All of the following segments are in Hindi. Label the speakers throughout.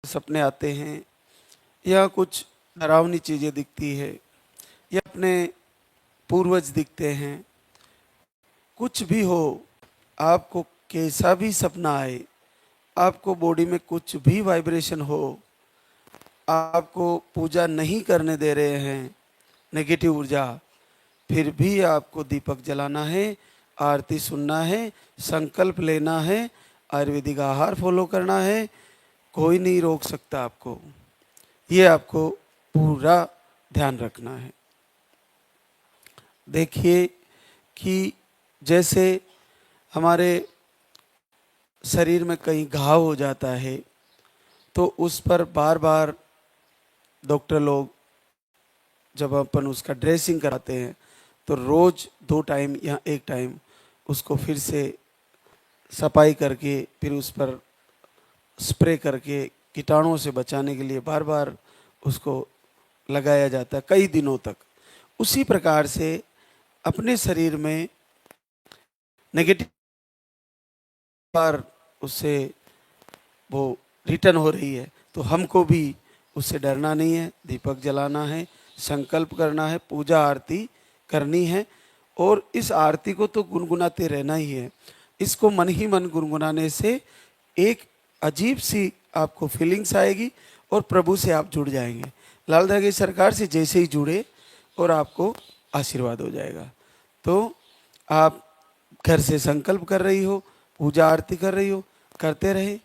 Speaker 1: सपने आते हैं या कुछ डरावनी चीज़ें दिखती है या अपने पूर्वज दिखते हैं, कुछ भी हो, आपको कैसा भी सपना आए, आपको बॉडी में कुछ भी वाइब्रेशन हो, आपको पूजा नहीं करने दे रहे हैं नेगेटिव ऊर्जा, फिर भी आपको दीपक जलाना है, आरती सुनना है, संकल्प लेना है, आयुर्वेदिक आहार फॉलो करना है। कोई नहीं रोक सकता आपको। ये आपको पूरा ध्यान रखना है। देखिए कि जैसे हमारे शरीर में कहीं घाव हो जाता है तो उस पर बार बार डॉक्टर लोग, जब अपन उसका ड्रेसिंग कराते हैं तो रोज 2 टाइम या 1 टाइम उसको फिर से सफाई करके फिर उस पर स्प्रे करके कीटाणुओं से बचाने के लिए बार बार उसको लगाया जाता है कई दिनों तक। उसी प्रकार से अपने शरीर में नेगेटिव बार उससे वो रिटर्न हो रही है तो हमको भी उससे डरना नहीं है। दीपक जलाना है, संकल्प करना है, पूजा आरती करनी है और इस आरती को तो गुनगुनाते रहना ही है। इसको मन ही मन गुनगुनाने से एक अजीब सी आपको फीलिंग्स आएगी और प्रभु से आप जुड़ जाएंगे। लाल धागे सरकार से जैसे ही जुड़े और आपको आशीर्वाद हो जाएगा। तो आप घर से संकल्प कर रही हो, पूजा आरती कर रही हो, करते रहे।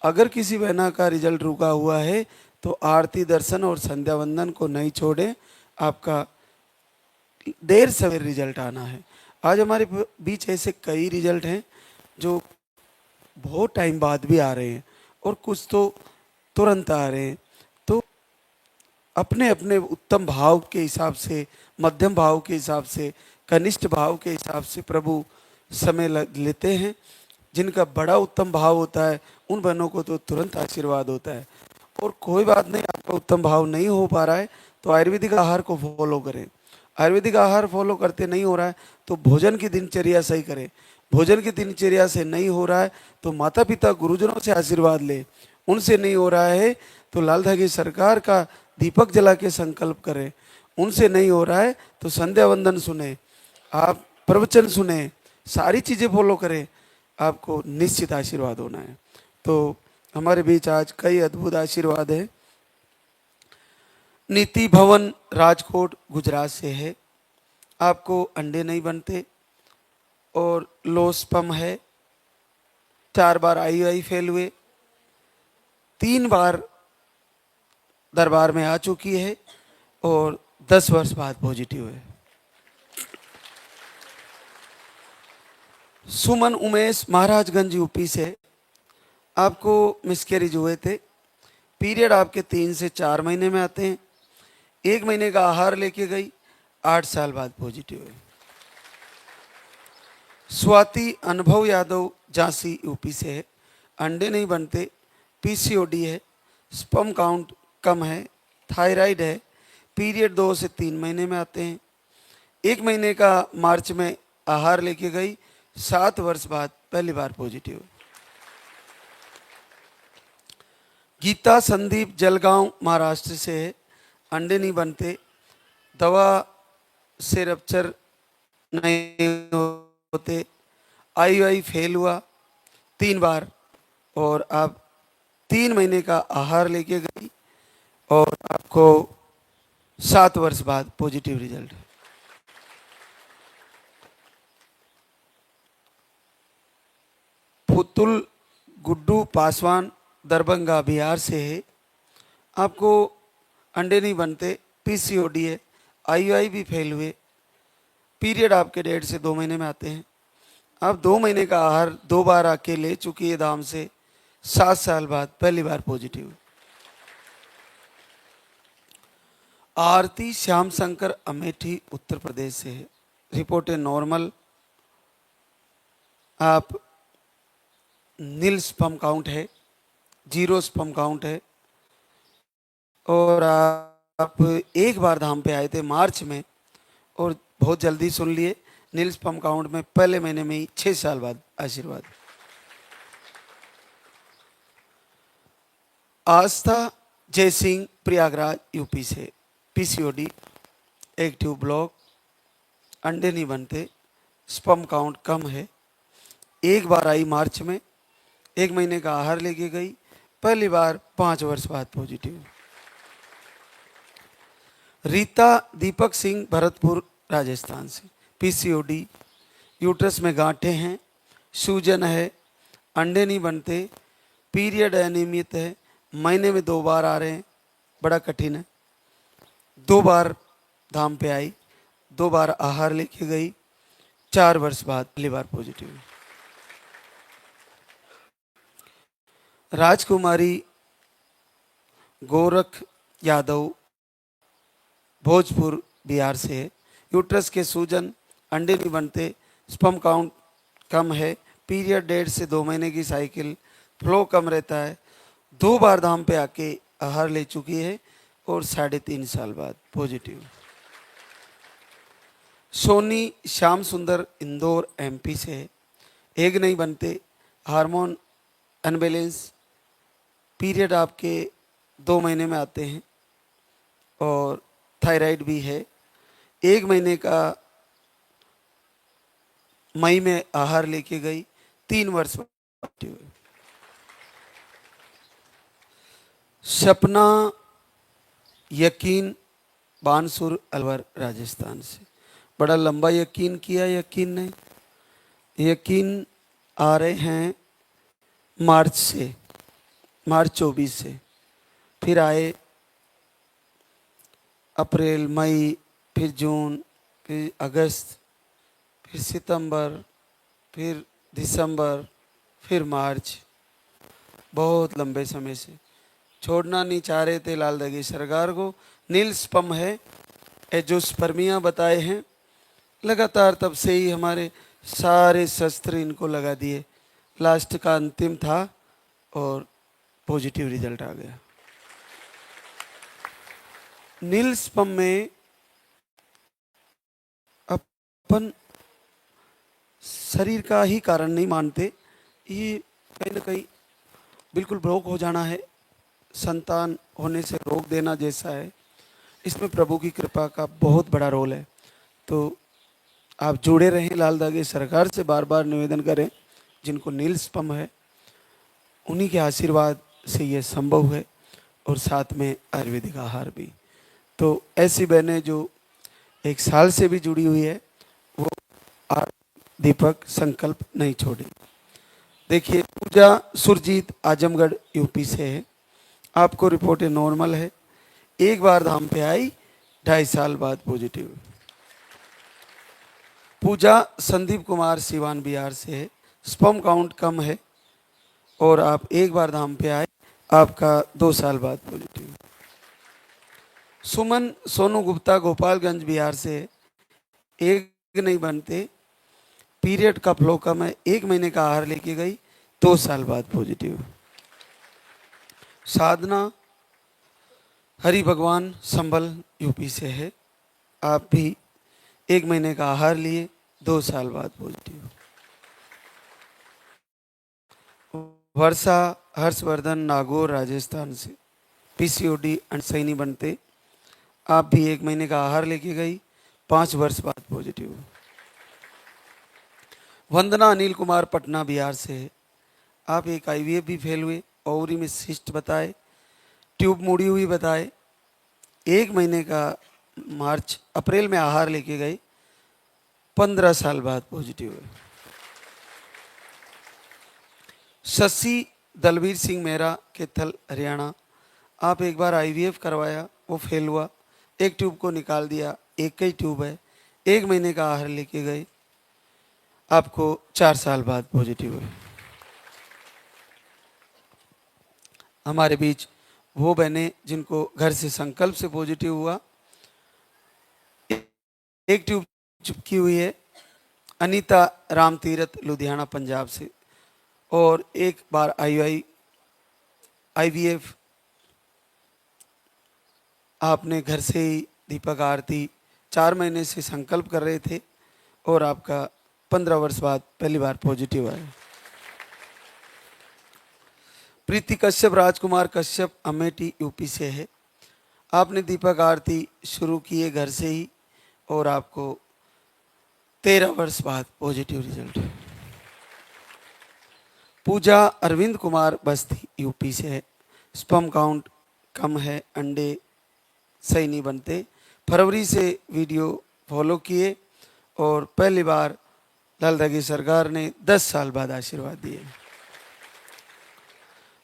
Speaker 1: अगर किसी बहना का रिजल्ट रुका हुआ है तो आरती दर्शन और संध्या वंदन को नहीं छोड़े, आपका देर सवेर रिजल्ट आना है। आज हमारे बीच ऐसे कई रिजल्ट हैं जो बहुत टाइम बाद भी आ रहे हैं और कुछ तो तुरंत आ रहे हैं। तो अपने अपने उत्तम भाव के हिसाब से, मध्यम भाव के हिसाब से, कनिष्ठ भाव के हिसाब से प्रभु समय लेते हैं। जिनका बड़ा उत्तम भाव होता है उन बहनों को तो तुरंत आशीर्वाद होता है। और कोई बात नहीं, आपका उत्तम भाव नहीं हो पा रहा है तो आयुर्वेदिक आहार को फॉलो करें। आयुर्वेदिक आहार फॉलो करते नहीं हो रहा है तो भोजन की दिनचर्या सही करें। भोजन की दिनचर्या से नहीं हो रहा है तो माता पिता गुरुजनों से आशीर्वाद ले। उनसे नहीं हो रहा है तो लाल धागे सरकार का दीपक जला के संकल्प करें। उनसे नहीं हो रहा है तो संध्या वंदन सुने, आप प्रवचन सुने, सारी चीज़ें फॉलो करें, आपको निश्चित आशीर्वाद होना है। तो हमारे बीच आज कई अद्भुत आशीर्वाद है। नीति भवन राजकोट गुजरात से है। आपको अंडे नहीं बनते और लो स्पर्म है। 4 बार IUI फेल हुए, 3 बार दरबार में आ चुकी है और 10 वर्ष बाद पॉजिटिव है। सुमन उमेश महाराजगंज यूपी से। आपको मिसकैरेज हुए थे। पीरियड आपके 3 से 4 महीने में आते हैं। 1 महीने का आहार लेके गई, 8 साल बाद पॉजिटिव है। स्वाति अनुभव यादव झांसी यूपी से है। अंडे नहीं बनते, PCOD है, स्पर्म काउंट कम है, थायराइड है, पीरियड 2 से 3 महीने में आते हैं। 1 महीने का मार्च में आहार लेके गई, 7 वर्ष बाद पहली बार पॉजिटिव है। गीता संदीप जलगांव महाराष्ट्र से है। अंडे नहीं बनते, दवा से रप्चर नहीं होते, IUI फेल हुआ 3 बार और आप 3 महीने का आहार लेके गई और आपको 7 वर्ष बाद पॉजिटिव रिजल्ट है। पुतुल गुड्डू पासवान दरभंगा बिहार से है। आपको अंडे नहीं बनते, PCOD है, IUI भी फेल हुए, पीरियड आपके 1.5 से 2 महीने में आते हैं। आप 2 महीने का आहार 2 बार आके ले चुकी है धाम से, 7 साल बाद पहली बार पॉजिटिव। आरती श्याम शंकर अमेठी उत्तर प्रदेश से है। रिपोर्ट है नॉर्मल। आप नील स्पर्म काउंट है, 0 स्पर्म काउंट है और आप 1 बार धाम पे आए थे मार्च में और बहुत जल्दी सुन लिए। नील स्पर्म काउंट में पहले महीने में ही 6 साल बाद आशीर्वाद। आस्था जय सिंह प्रयागराज यूपी से, पीसीओडी, एक ट्यूब ब्लॉक, अंडे नहीं बनते, स्पर्म काउंट कम है, एक बार आई मार्च में, 1 महीने का आहार लेके गई, पहली बार 5 वर्ष बाद पॉजिटिव। रीता दीपक सिंह भरतपुर राजस्थान से, पीसीओडी, यूट्रस में गांठें हैं, सूजन है, अंडे नहीं बनते, पीरियड अनियमित है, महीने में 2 बार आ रहे हैं, बड़ा कठिन है, 2 बार धाम पे आई, 2 बार आहार लेके गई, 4 वर्ष बाद पहली बार पॉजिटिव। राजकुमारी गोरख यादव भोजपुर बिहार से है, यूट्रस के सूजन, अंडे नहीं बनते, स्पर्म काउंट कम है, पीरियड 1.5 से 2 महीने की साइकिल, फ्लो कम रहता है, 2 बार धाम पे आके आहार ले चुकी है और 3.5 साल बाद पॉजिटिव। सोनी श्याम सुंदर इंदौर एमपी से है, एग नहीं बनते, हार्मोन अनबैलेंस, पीरियड आपके 2 महीने में आते हैं और थायराइड भी है, 1 महीने का मई में आहार लेके गई, 3 वर्ष पॉजिटिव। सपना यकीन बानसुर अलवर राजस्थान से, बड़ा लंबा यकीन किया, यकीन नहीं, यकीन आ रहे हैं मार्च से, मार्च 24 से, फिर आए अप्रैल मई, फिर जून, फिर अगस्त, फिर सितंबर, फिर दिसंबर, फिर मार्च, बहुत लंबे समय से छोड़ना नहीं चाह रहे थे लाल दगी सरकार को। नील स्पर्म है, एजोस्पर्मिया बताए हैं, लगातार तब से ही हमारे सारे शस्त्र इनको लगा दिए, लास्ट का अंतिम था और पॉजिटिव रिजल्ट आ गया। नील स्पर्म में अपन शरीर का ही कारण नहीं मानते, ये कहीं ना कहीं बिल्कुल ब्लॉक हो जाना है, संतान होने से रोक देना जैसा है, इसमें प्रभु की कृपा का बहुत बड़ा रोल है। तो आप जुड़े रहें, लाल दागे सरकार से बार बार निवेदन करें, जिनको नील स्पर्म है उन्हीं के आशीर्वाद से ये संभव है, और साथ में आयुर्वेदिक आहार भी। तो ऐसी बहनें जो 1 साल से भी जुड़ी हुई है, वो दीपक संकल्प नहीं छोड़े। देखिए, पूजा सुरजीत आजमगढ़ यूपी से है, आपको रिपोर्ट नॉर्मल है, 1 बार धाम पे आई, 2.5 साल बाद पॉजिटिव। पूजा संदीप कुमार सिवान बिहार से है, स्पर्म काउंट कम है और आप 1 बार धाम पे आए, आपका 2 साल बाद पॉजिटिव। सुमन सोनू गुप्ता गोपालगंज बिहार से है, एग नहीं बनते, पीरियड का फ्लो कम है, 1 महीने का आहार लेके गई, 2 साल बाद पॉजिटिव। साधना हरि भगवान संभल यूपी से है, आप भी 1 महीने का आहार लिए, 2 साल बाद पॉजिटिव। वर्षा हर्षवर्धन नागौर राजस्थान से, पीसीओडी सही नहीं बनते, आप भी 1 महीने का आहार लेके गई, 5 वर्ष बाद पॉजिटिव। वंदना अनिल कुमार पटना बिहार से है, आप एक आईवीएफ भी फेल हुए, ओवरी में सिस्ट बताए, ट्यूब मुड़ी हुई बताए, 1 महीने का मार्च अप्रैल में आहार लेके गए, 15 साल बाद पॉजिटिव है। शशि दलवीर सिंह मेहरा केथल हरियाणा, आप 1 बार आईवीएफ करवाया, वो फेल हुआ, 1 ट्यूब को निकाल दिया, 1 ही ट्यूब है, 1 महीने का आहार लेके गए, आपको 4 साल बाद पॉजिटिव है। हमारे बीच वो बहनें जिनको घर से संकल्प से पॉजिटिव हुआ, 1 ट्यूब चिपकी हुई है, अनीता राम तीरथ लुधियाना पंजाब से, और 1 बार आईवीएफ आपने घर से ही दीपक आरती 4 महीने से संकल्प कर रहे थे और आपका 15 वर्ष बाद पहली बार पॉजिटिव आया। प्रीति कश्यप, राजकुमार कश्यप, अमेठी यूपी से है। आपने दीपक आरती शुरू की है घर से ही और आपको 13 वर्ष बाद पॉजिटिव रिजल्ट है। पूजा अरविंद कुमार बस्ती यूपी से है। स्पर्म काउंट कम है, अंडे सही नहीं बनते। फरवरी से वीडियो फॉलो किए और पहली बार लाल धागी सरकार ने 10 साल बाद आशीर्वाद दिए।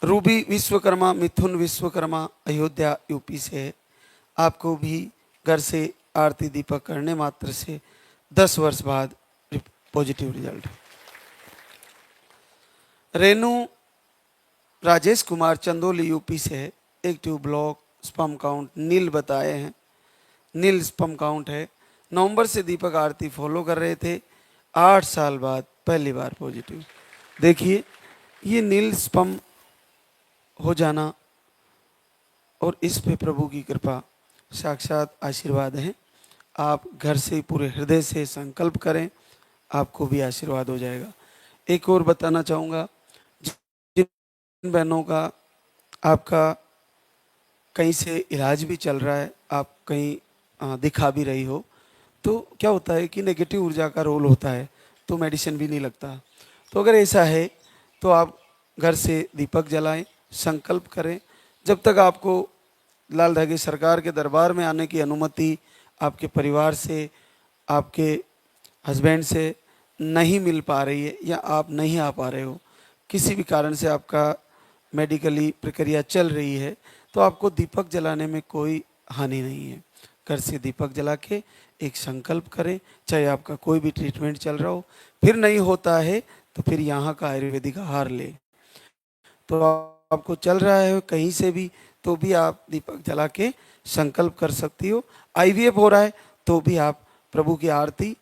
Speaker 1: रूबी विश्वकर्मा, मिथुन विश्वकर्मा, अयोध्या यूपी से है। आपको भी घर से आरती दीपक करने मात्र से 10 वर्ष बाद positive result. Renu Rajesh Kumar, Chandauli UP से है। एक्टिव ब्लॉक, स्पर्म काउंट नील बताए हैं, नील स्पर्म काउंट है। नवंबर से दीपक आरती फॉलो कर रहे थे, 8 साल बाद पहली बार पॉजिटिव। देखिए ये नील स्पर्म हो जाना और इस पे प्रभु की कृपा साक्षात आशीर्वाद है। आप घर से पूरे हृदय से संकल्प करें, आपको भी आशीर्वाद हो जाएगा। एक और बताना चाहूँगा, जिन बहनों का आपका कहीं से इलाज भी चल रहा है, आप कहीं दिखा भी रही हो, तो क्या होता है कि नेगेटिव ऊर्जा का रोल होता है, तो मेडिसिन भी नहीं लगता। तो अगर ऐसा है तो आप घर से दीपक जलाएं, संकल्प करें। जब तक आपको लाल धागे सरकार के दरबार में आने की अनुमति आपके परिवार से, आपके हस्बैंड से नहीं मिल पा रही है या आप नहीं आ पा रहे हो, किसी भी कारण से आपका मेडिकली प्रक्रिया चल रही है, तो आपको दीपक जलाने में कोई हानि नहीं है। घर से दीपक जला के एक संकल्प करें, चाहे आपका कोई भी ट्रीटमेंट चल रहा हो। फिर नहीं होता है तो फिर यहाँ का आयुर्वेदिक आहार ले। तो आपको चल रहा है कहीं से भी, तो भी आप दीपक जला के संकल्प कर सकती हो। आईवीएफ हो रहा है तो भी आप प्रभु की आरती,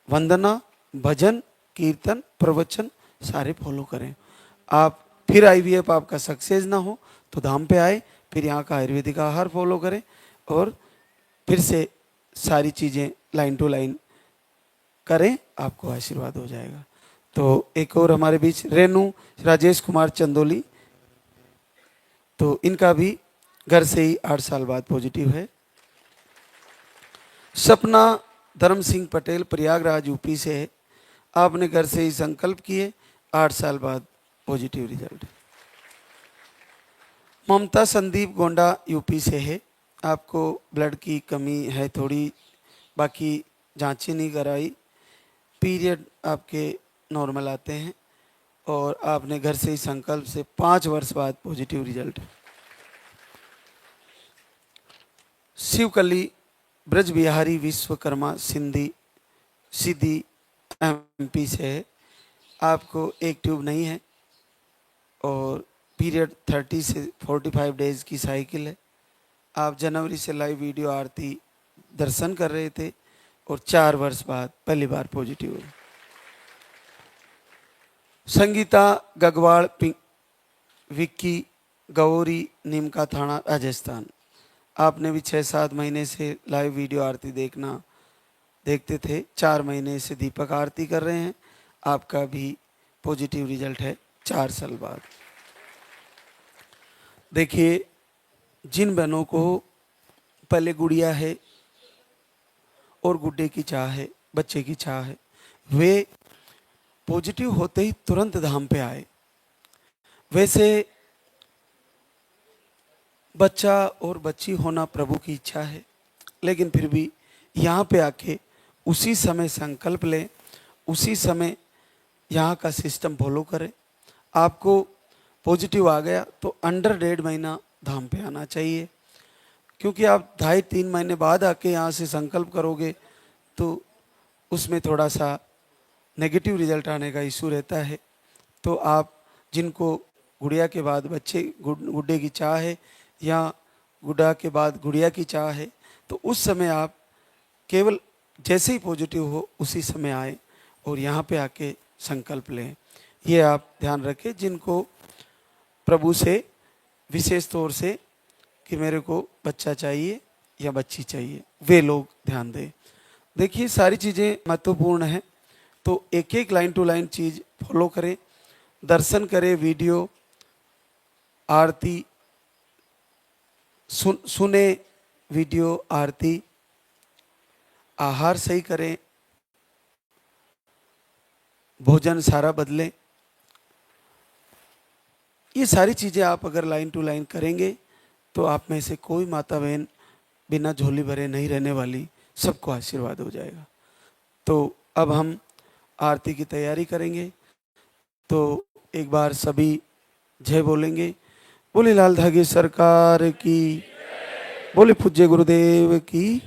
Speaker 1: वंदना, भजन, कीर्तन, प्रवचन सारे फॉलो करें। आप फिर आईवीएफ आपका सक्सेस ना हो तो धाम पे आए, फिर यहाँ का आयुर्वेदिक आहार फॉलो करें और फिर से सारी चीज़ें लाइन टू लाइन करें, आपको आशीर्वाद हो जाएगा। तो एक और हमारे बीच रेनू राजेश कुमार, चंदौली, तो इनका भी घर से ही 8 साल बाद पॉजिटिव है। सपना धर्म सिंह पटेल, प्रयागराज यूपी से है। आपने घर से ही संकल्प किए, 8 साल बाद पॉजिटिव रिजल्ट। ममता संदीप गोंडा यूपी से है। आपको ब्लड की कमी है थोड़ी, बाकी जांचें नहीं कराई, पीरियड आपके नॉर्मल आते हैं और आपने घर से ही संकल्प से 5 वर्ष बाद पॉजिटिव रिजल्ट। शिवकली ब्रज बिहारी विश्वकर्मा, सीधी एमपी से है। आपको एक ट्यूब नहीं है और पीरियड 30 से 45 डेज की साइकिल है। आप जनवरी से लाइव वीडियो आरती दर्शन कर रहे थे और 4 वर्ष बाद पहली बार पॉजिटिव हुई। संगीता गगवाड़, विक्की गौरी, नीमका थाना, राजस्थान। आपने भी 6-7 महीने से लाइव वीडियो आरती देखते थे, 4 महीने से दीपक आरती कर रहे हैं। आपका भी पॉजिटिव रिजल्ट है 4 साल बाद। देखिए जिन बहनों को पहले गुड़िया है और गुड्डे की चाह है, बच्चे की चाह है, वे पॉजिटिव होते ही तुरंत धाम पे आए। वैसे बच्चा और बच्ची होना प्रभु की इच्छा है, लेकिन फिर भी यहाँ पे आके उसी समय संकल्प लें, उसी समय यहाँ का सिस्टम फॉलो करें। आपको पॉजिटिव आ गया तो अंडर 1.5 महीना धाम पे आना चाहिए, क्योंकि आप 2.5-3 महीने बाद आके यहाँ से संकल्प करोगे तो उसमें थोड़ा सा नेगेटिव रिजल्ट आने का इशू रहता है। तो आप जिनको गुड़िया के बाद बच्चे गुड्डे की चाह है या गुड्डा के बाद गुड़िया की चाह है, तो उस समय आप केवल जैसे ही पॉजिटिव हो उसी समय आए और यहाँ पे आके संकल्प लें। ये आप ध्यान रखें, जिनको प्रभु से विशेष तौर से कि मेरे को बच्चा चाहिए या बच्ची चाहिए, वे लोग ध्यान दें। देखिए सारी चीज़ें महत्वपूर्ण हैं, तो एक एक लाइन टू लाइन चीज़ फॉलो करें, दर्शन करें, वीडियो आरती सुने वीडियो आरती, आहार सही करें, भोजन सारा बदलें। ये सारी चीज़ें आप अगर लाइन टू लाइन करेंगे तो आप में से कोई माता बहन बिना झोली भरे नहीं रहने वाली, सबको आशीर्वाद हो जाएगा। तो अब हम आरती की तैयारी करेंगे। तो एक बार सभी जय बोलेंगे। बोले लाल धागे सरकार की, बोले पूज्य गुरुदेव की।